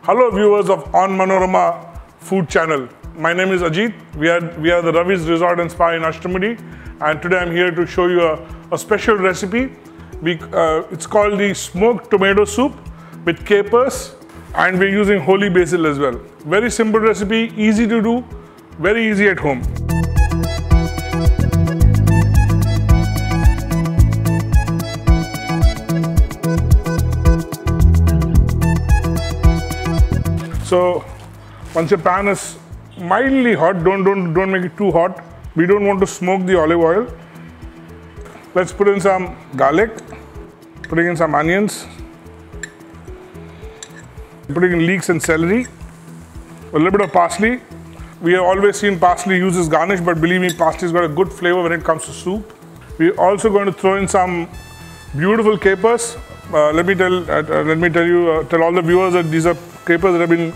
Hello viewers of Onmanorama Food channel. My name is Ajit. We are the Ravi's Resort and Spa in Ashtamudi, and today I'm here to show you a special recipe. It's called the smoked tomato soup with capers, and we're using holy basil as well. Very simple recipe, easy to do, very easy at home. So once your pan is mildly hot, don't make it too hot. We don't want to smoke the olive oil. Let's put in some garlic, putting in some onions, putting in leeks and celery, a little bit of parsley. We have always seen parsley used as garnish, but believe me, parsley's got a good flavor when it comes to soup. We're also going to throw in some beautiful capers. Let me tell all the viewers that these are capers that have been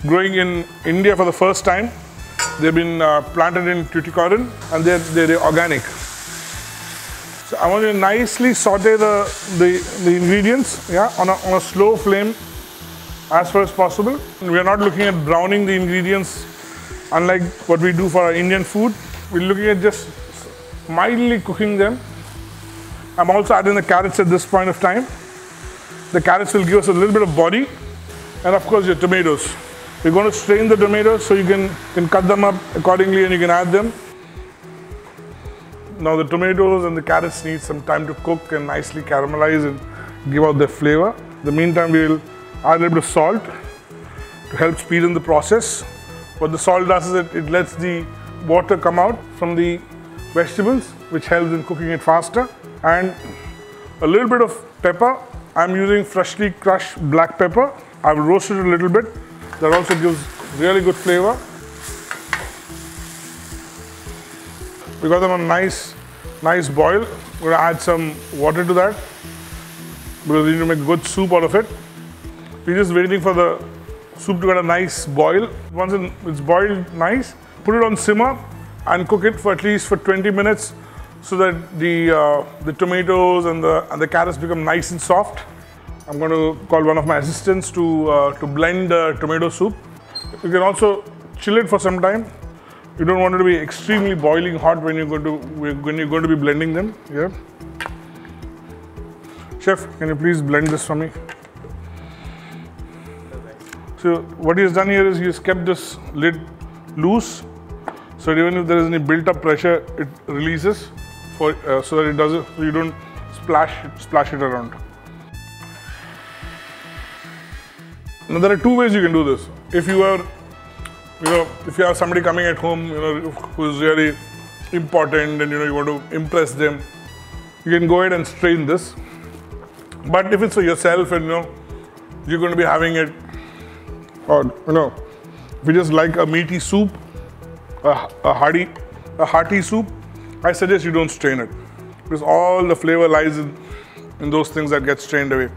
growing in India for the first time. They've been planted in Tuticorin, and they're organic. So I want you to nicely saute the ingredients, on a slow flame as far as possible. We are not looking at browning the ingredients unlike what we do for our Indian food. We're looking at just mildly cooking them. I'm also adding the carrots at this point of time. The carrots will give us a little bit of body, and of course your tomatoes. We're going to strain the tomatoes so you can cut them up accordingly and you can add them. Now the tomatoes and the carrots need some time to cook and nicely caramelize and give out their flavor. In the meantime, we will add a little bit of salt to help speed in the process. What the salt does is it lets the water come out from the vegetables, which helps in cooking it faster. And a little bit of pepper. I'm using freshly crushed black pepper. I've roasted it a little bit. That also gives really good flavor. We got them on a nice boil. We're going to add some water to that because we need to make good soup out of it. We're just waiting for the soup to get a nice boil. Once it's boiled nice, put it on simmer and cook it for at least 20 minutes so that the tomatoes and the carrots become nice and soft. I'm going to call one of my assistants to blend the tomato soup. You can also chill it for some time. You don't want it to be extremely boiling hot when you're going to be blending them. Yeah. Chef, can you please blend this for me? So what he has done here is he has kept this lid loose, so that even if there is any built-up pressure, it releases so that you don't splash it around. Now there are two ways you can do this. If you have somebody coming at home, who is really important, and you want to impress them, you can go ahead and strain this. But if it's for yourself and you're going to be having it, or if you just like a meaty soup, a hearty soup, I suggest you don't strain it, because all the flavor lies in those things that get strained away.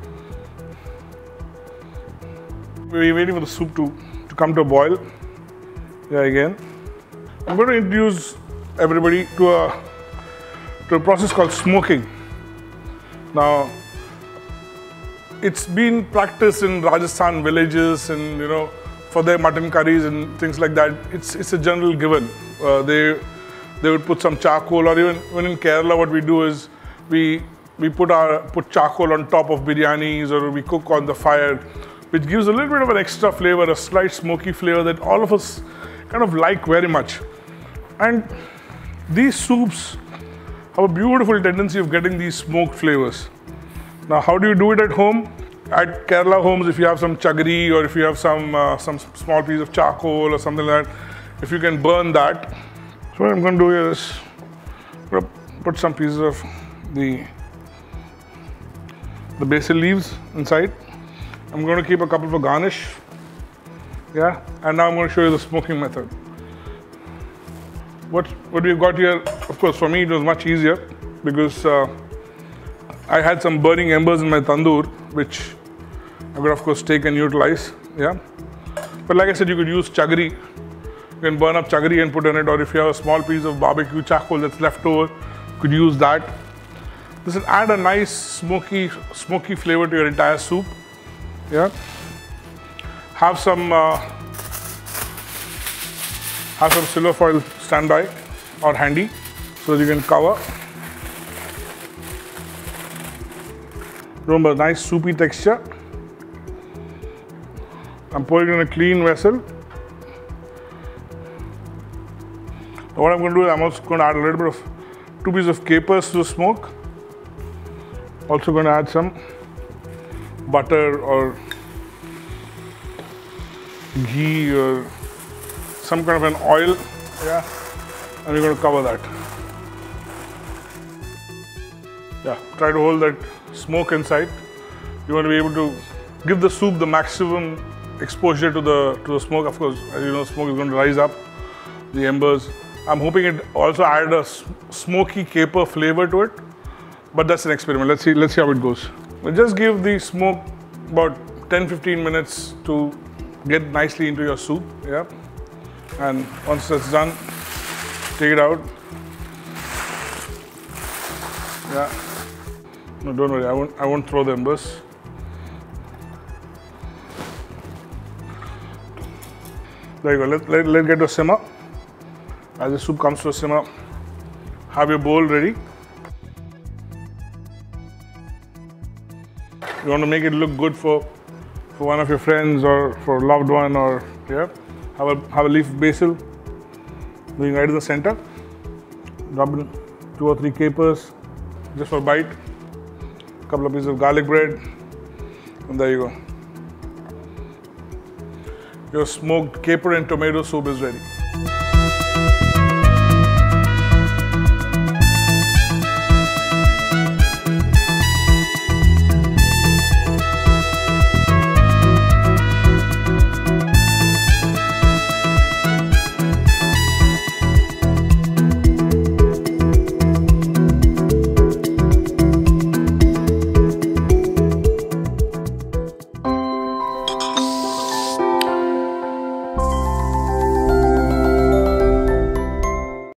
We're waiting for the soup to come to a boil. Yeah, again. I'm going to introduce everybody to a process called smoking. Now, it's been practiced in Rajasthan villages and for their mutton curries and things like that. It's a general given. They would put some charcoal, or even in Kerala, what we do is we put charcoal on top of biryanis, or we cook on the fire, which gives a little bit of an extra flavor, a slight smoky flavor that all of us kind of like very much. And these soups have a beautiful tendency of getting these smoked flavors. Now, how do you do it at home? At Kerala homes, if you have some chagri, or if you have some small piece of charcoal or something like that, if you can burn that. So what I'm going to do here is put some pieces of the basil leaves inside. I'm going to keep a couple for garnish. Yeah, and now I'm going to show you the smoking method. What we've got here, of course, for me it was much easier because I had some burning embers in my tandoor, which I could of course take and utilize. Yeah, but like I said, you could use chagri. You can burn up chagri and put in it, or if you have a small piece of barbecue charcoal that's left over, you could use that. This will add a nice smoky flavor to your entire soup. Yeah. Have some silver foil standby or handy so that you can cover. Remember, nice soupy texture. I'm pouring it in a clean vessel. Now what I'm going to do is I'm also going to add a little bit of 2 pieces of capers to the smoke. Also going to add some butter or ghee or some kind of an oil, yeah, and we're going to cover that. Yeah, try to hold that smoke inside. You want to be able to give the soup the maximum exposure to the smoke. Of course, as you know, smoke is going to rise up, the embers. I'm hoping it also added a smoky caper flavor to it, but that's an experiment. Let's see how it goes. We'll just give the smoke about 10-15 minutes to get nicely into your soup, yeah. And once that's done, take it out. Yeah. No, don't worry. I won't throw the embers. There you go. Let it get to a simmer. As the soup comes to a simmer, have your bowl ready. You want to make it look good for one of your friends or for a loved one, or yeah. Have a leaf of basil going right in the center. Drop in 2 or 3 capers just for a bite. A couple of pieces of garlic bread, and there you go. Your smoked caper and tomato soup is ready.